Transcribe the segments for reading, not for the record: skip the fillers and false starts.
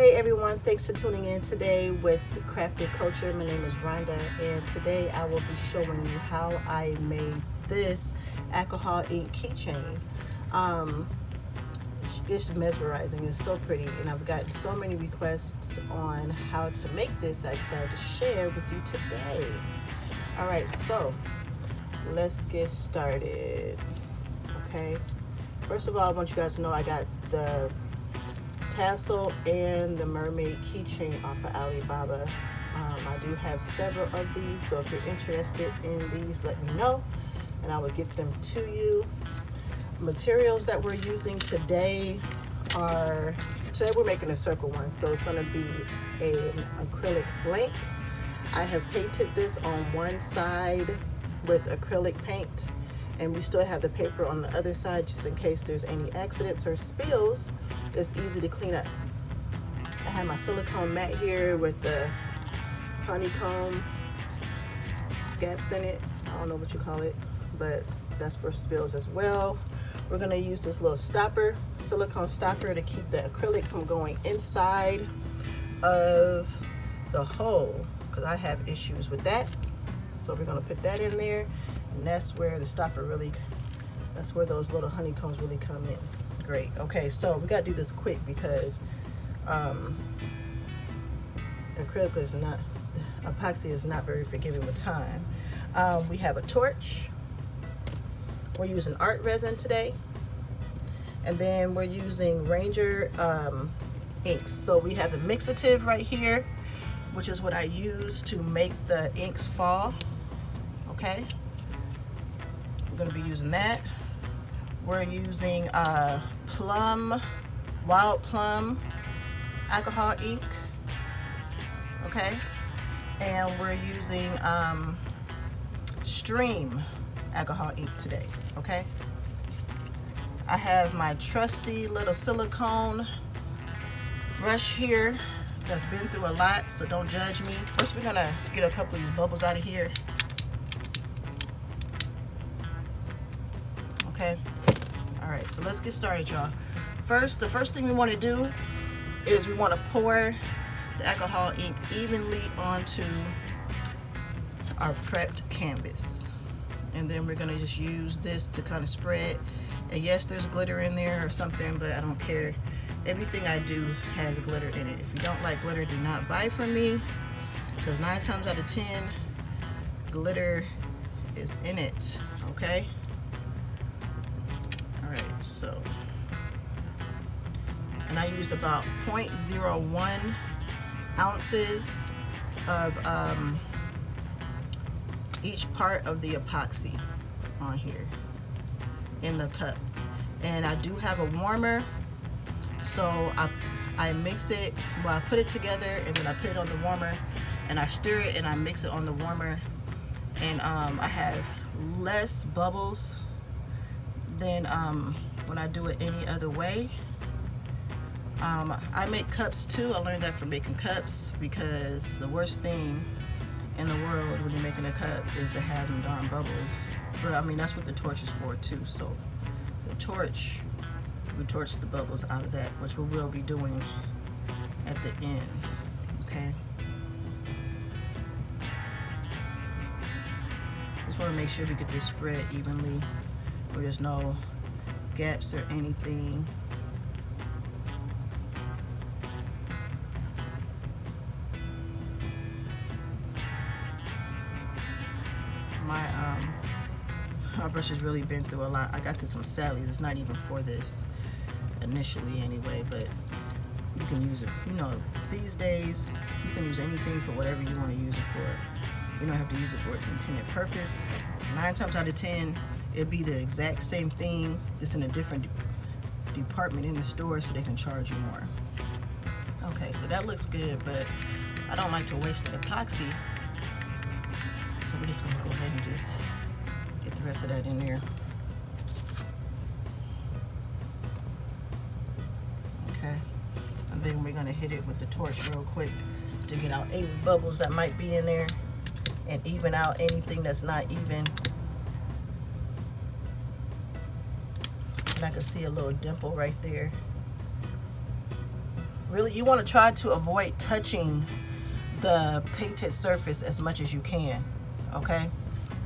Hey everyone, thanks for tuning in today with the Crafted Culture. My name is Rhonda, and today I will be showing you how I made this alcohol ink keychain. It's mesmerizing, it's so pretty, and I've gotten so many requests on how to make this. I decided to share with you today. Alright, so let's get started. Okay, first of all, I want you guys to know I got the tassel and the mermaid keychain off of Alibaba. I do have several of these, so if you're interested in these, let me know and I will get them to you. Materials that we're using today we're making a circle one, so it's going to be an acrylic blank. I have painted this on one side with acrylic paint, and we still have the paper on the other side just in case there's any accidents or spills. It's easy to clean up. I have my silicone mat here with the honeycomb gaps in it. I don't know what you call it, but that's for spills as well. We're going to use this little stopper, silicone stopper, to keep the acrylic from going inside of the hole, because I have issues with that. So we're going to put that in there, and that's where the stopper that's where those little honeycombs really come in. Great. Okay, so we got to do this quick because epoxy is not very forgiving with time. We have a torch. We're using art resin today, and then we're using Ranger inks. So we have the mixative right here, which is what I use to make the inks fall. Okay, we're going to be using that. We're using wild plum alcohol ink. Okay, and we're using stream alcohol ink today. Okay, I have my trusty little silicone brush here that's been through a lot, so don't judge me. First, we're gonna get a couple of these bubbles out of here. Okay, all right, so let's get started, y'all. The first thing we want to do is we want to pour the alcohol ink evenly onto our prepped canvas, and then we're going to just use this to kind of spread. And yes, there's glitter in there or something, but I don't care. Everything I do has glitter in it. If you don't like glitter, do not buy from me, because 9 times out of 10 glitter is in it. Okay, all right, so, and I used about 0.01 ounces of each part of the epoxy on here in the cup. And I do have a warmer, so I mix it, well, I put it together and then I put it on the warmer, and I stir it and I mix it on the warmer, and I have less bubbles than when I do it any other way. I make cups too. I learned that from making cups, because the worst thing in the world when you're making a cup is to have them darn bubbles. But I mean, that's what the torch is for too. So the torch, we torch the bubbles out of that, which we will be doing at the end. Okay, just want to make sure we get this spread evenly, where there's no gaps or anything. My brush has really been through a lot. I got this from Sally's. It's not even for this initially anyway, but you can use it. You know, these days you can use anything for whatever you want to use it for. You don't have to use it for its intended purpose. 9 times out of 10 it'll be the exact same thing, just in a different department in the store, so they can charge you more. Okay, so that looks good, but I don't like to waste the epoxy, so we're just gonna go ahead and just get the rest of that in there. Okay, and then we're gonna hit it with the torch real quick to get out any bubbles that might be in there and even out anything that's not even. And I can see a little dimple right there. Really, you want to try to avoid touching the painted surface as much as you can, okay,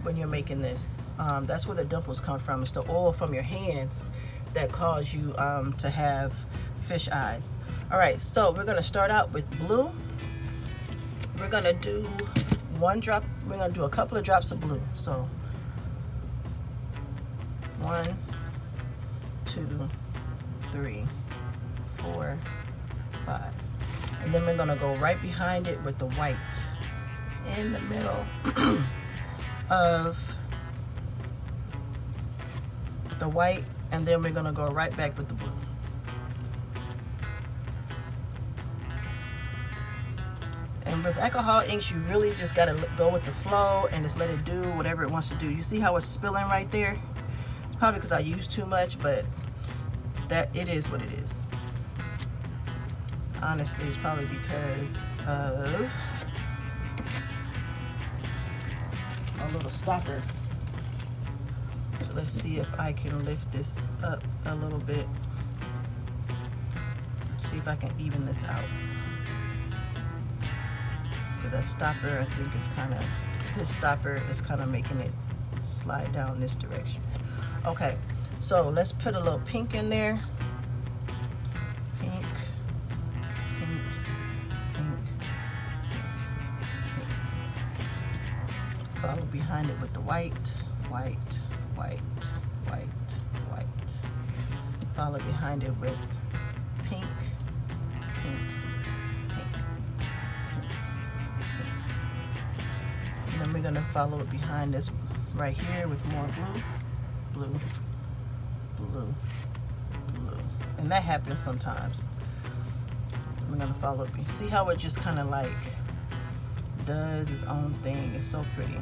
when you're making this. That's where the dimples come from. It's the oil from your hands that cause you to have fish eyes. All right, so we're gonna start out with blue. We're gonna do one drop, we're gonna do a couple of drops of blue. So 1, 2, 3, 4, 5. And then we're gonna go right behind it with the white in the middle of the white, and then we're gonna go right back with the blue. And with alcohol inks, you really just gotta go with the flow and just let it do whatever it wants to do. You see how it's spilling right there? It's probably because I used too much, but that it is what it is. Honestly, it's probably because of a little stopper. So let's see if I can lift this up a little bit. See if I can even this out. Because that stopper, I think, is kind of, this stopper is kind of making it slide down this direction. Okay, so let's put a little pink in there. Pink, pink, pink, pink. Follow behind it with the white, white, white, white, white. Follow behind it with pink, pink, pink, pink, pink. And then we're gonna follow it behind this right here with more blue, blue, blue, blue. And that happens sometimes. We're gonna follow it. See how it just kind of like does its own thing. It's so pretty.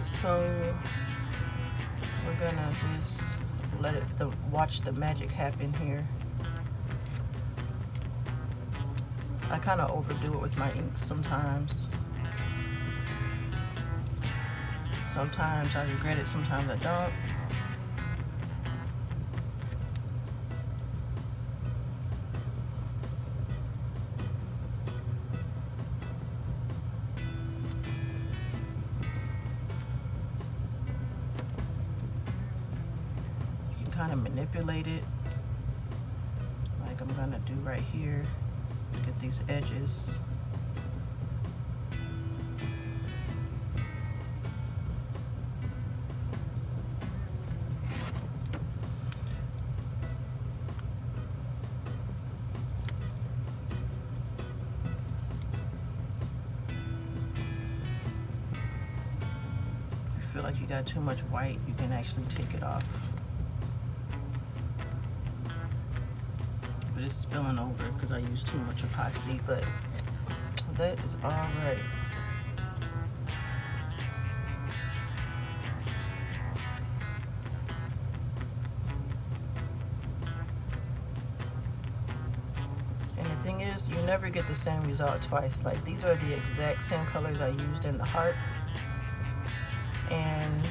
So we're gonna just let it watch the magic happen here. I kind of overdo it with my inks sometimes. Sometimes I regret it, sometimes I don't. Kind of manipulate it like I'm gonna do right here. Look at these edges. If you feel like you got too much white, you can actually take it off. But it's spilling over because I used too much epoxy, but that is all right. And the thing is, you never get the same result twice. Like, these are the exact same colors I used in the heart, and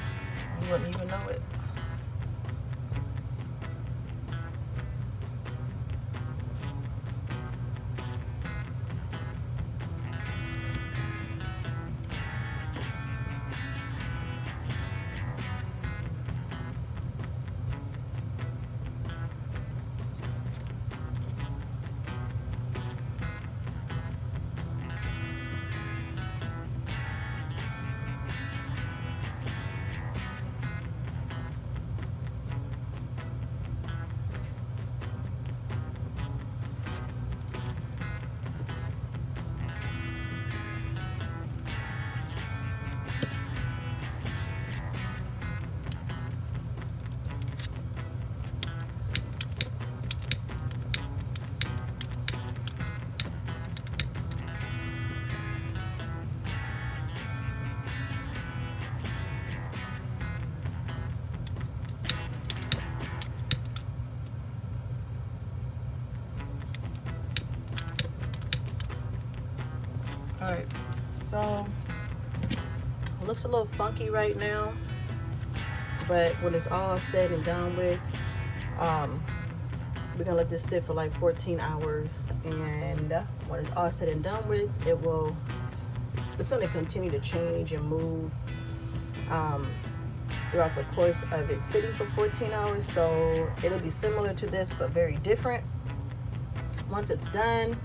you wouldn't even know it. looks a little funky right now, but when it's all said and done with, we're gonna let this sit for like 14 hours, and when it's all said and done with, it's gonna continue to change and move throughout the course of it sitting for 14 hours. So it'll be similar to this, but very different. Once it's done,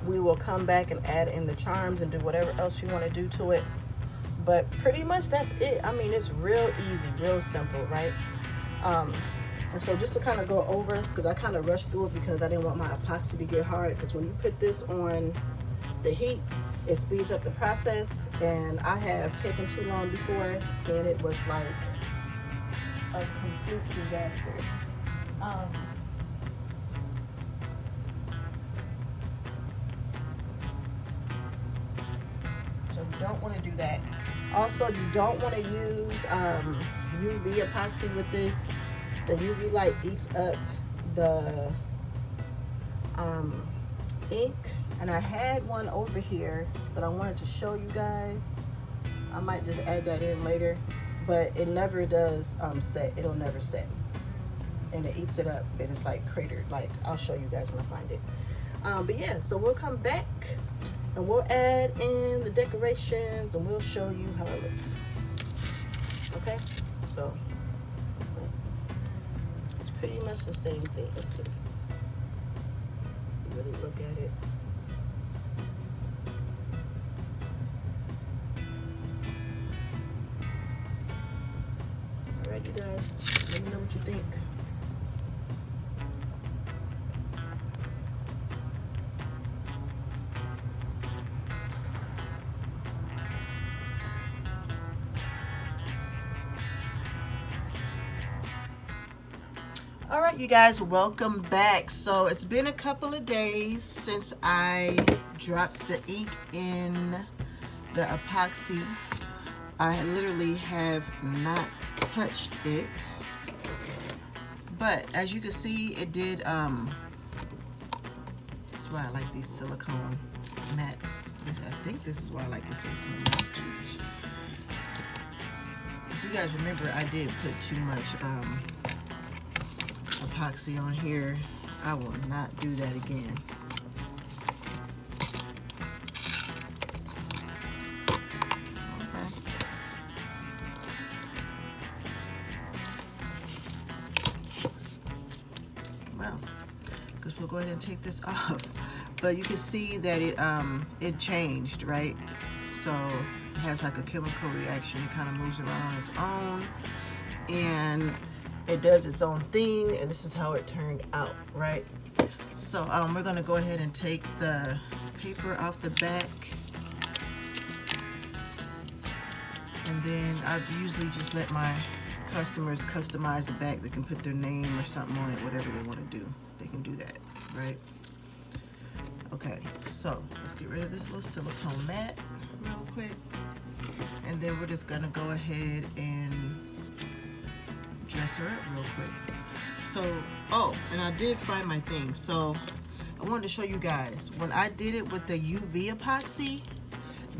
we will come back and add in the charms and do whatever else we want to do to it. But pretty much that's it. I mean, it's real easy, real simple, right? And so just to kind of go over, because I kind of rushed through it because I didn't want my epoxy to get hard, because when you put this on the heat, it speeds up the process, and I have taken too long before, and it was like a complete disaster. So you don't want to do that. Also, you don't want to use UV epoxy with this. The UV light eats up the ink, and I had one over here that I wanted to show you guys. I might just add that in later, but it never does set. It'll never set, and it eats it up, and it's like cratered. Like, I'll show you guys when I find it. But yeah, so we'll come back and we'll add in the decorations, and we'll show you how it looks. Okay, so it's pretty much the same thing as this. You really look at it. All right, you guys, let me know what you think. All right, you guys, welcome back. So it's been a couple of days since I dropped the ink in the epoxy. I literally have not touched it, but as you can see, it did. That's why I like these silicone mats. I think this is why I like the silicone mats. If you guys remember, I did put too much epoxy on here. I will not do that again. Okay. Well, because we'll go ahead and take this off. But you can see that it changed, right? So it has like a chemical reaction. It kind of moves around on its own, and it does its own thing, and this is how it turned out, right? So we're gonna go ahead and take the paper off the back, and then I've usually just let my customers customize the back. They can put their name or something on it, whatever they want to do, they can do that, right? Okay, so let's get rid of this little silicone mat real quick, and then we're just gonna go ahead and dress her up real quick. So, oh, and I did find my thing. So I wanted to show you guys, when I did it with the UV epoxy,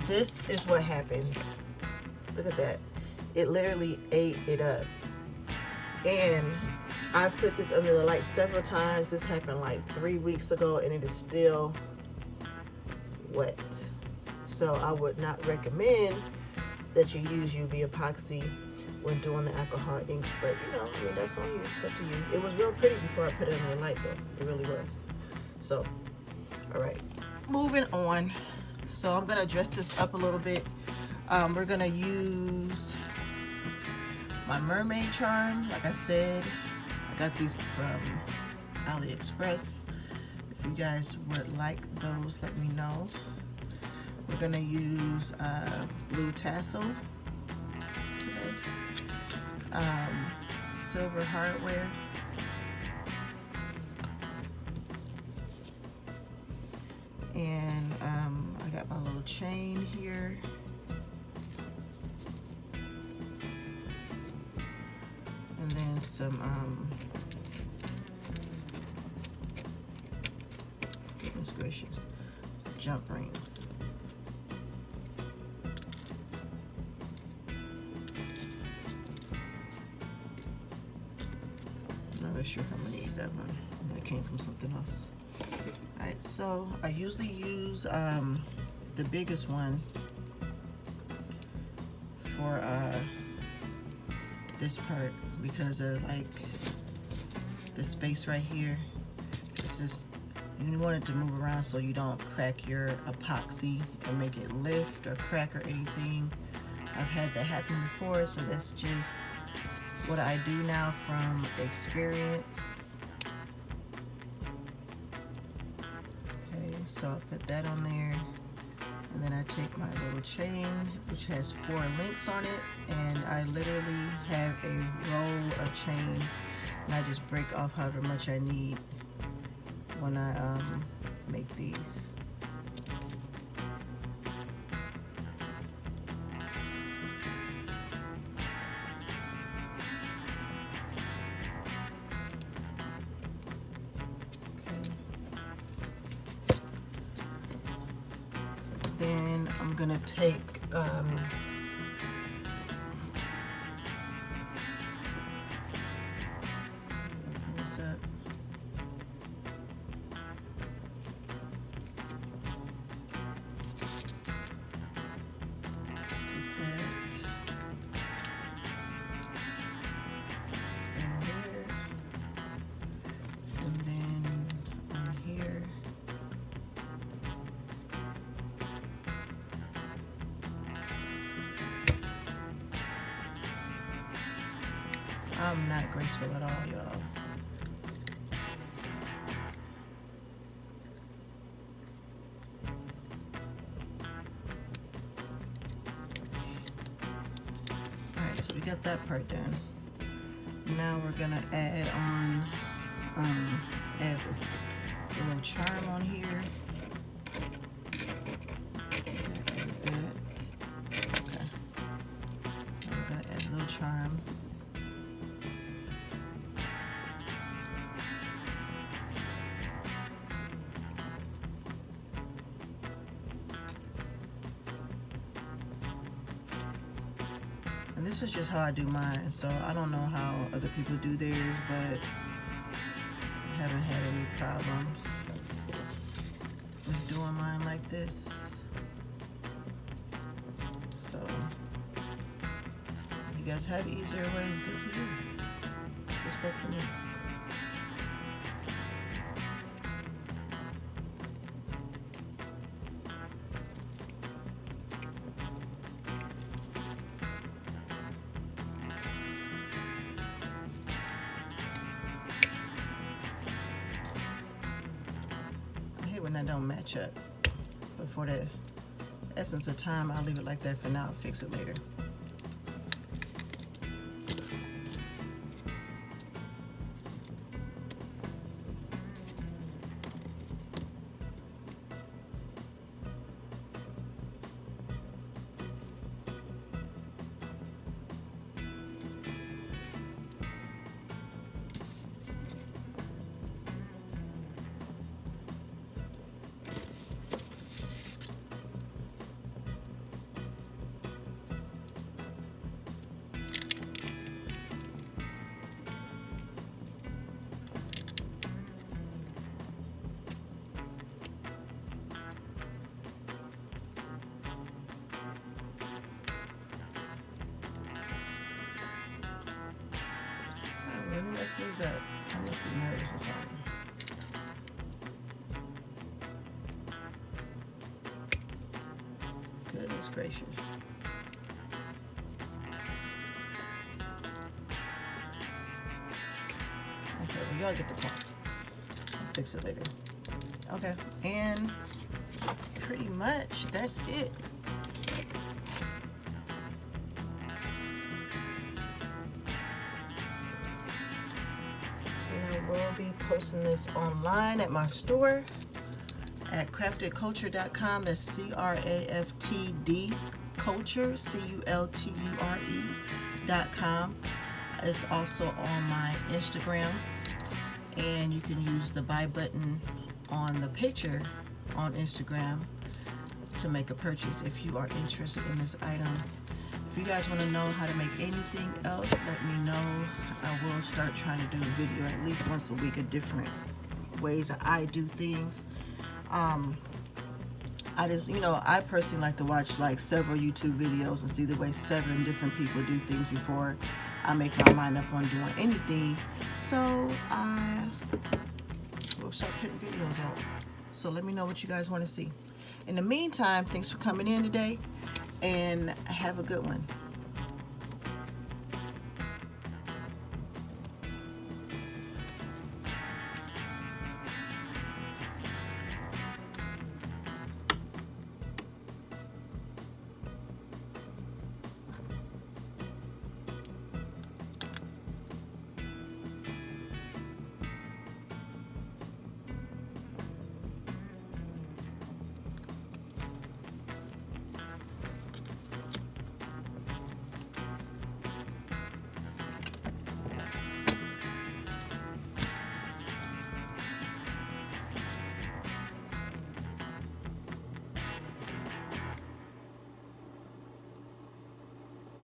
this is what happened. Look at that. It literally ate it up. And I put this under the light several times. This happened like 3 weeks ago, and it is still wet. So I would not recommend that you use UV epoxy when doing the alcohol inks, but you know, I mean, that's on you. It's up to you. It was real pretty before I put it under the light, though. It really was. So, all right, moving on. So I'm gonna dress this up a little bit. We're gonna use my mermaid charm. Like I said, I got these from AliExpress. If you guys would like those, let me know. We're gonna use blue tassel today. Silver hardware, and I got my little chain here, and then some goodness gracious, jump rings. I'm not really sure if I'm gonna eat that one. That came from something else. Alright, so I usually use the biggest one for this part because of like the space right here. It's just, you want it to move around so you don't crack your epoxy and make it lift or crack or anything. I've had that happen before, so that's just what I do now from experience. Okay, so I put that on there, and then I take my little chain, which has 4 links on it, and I literally have a roll of chain, and I just break off however much I need when I make these. Okay. Then I'm gonna take this up. I'm not graceful at all, y'all. Alright, so we got that part done. Now we're gonna add on, add the little charm on here. Added that. Okay. Now we're gonna add a little charm. And this is just how I do mine, so I don't know how other people do theirs, but I haven't had any problems with doing mine like this. So, if you guys have easier ways, good for you. Just work for me. When that don't match up, but for the essence of time, I'll leave it like that for now. I'll fix it later. Let me mess these up. I must be nervous or something. Goodness gracious. Okay, well, y'all get the point. I'll fix it later. Okay, and pretty much that's it. I will be posting this online at my store at craftedculture.com. That's C-R-A-F-T-D culture, C-U-L-T-U-R-E.com. It's also on my Instagram, and you can use the buy button on the picture on Instagram to make a purchase if you are interested in this item. If if you guys want to know how to make anything else, let me know. I will start trying to do a video at least once a week of different ways that I do things. I just, I personally like to watch like several YouTube videos and see the way 7 different people do things before I make my mind up on doing anything. So I will start putting videos out. So let me know what you guys want to see. In the meantime, thanks for coming in today, and have a good one.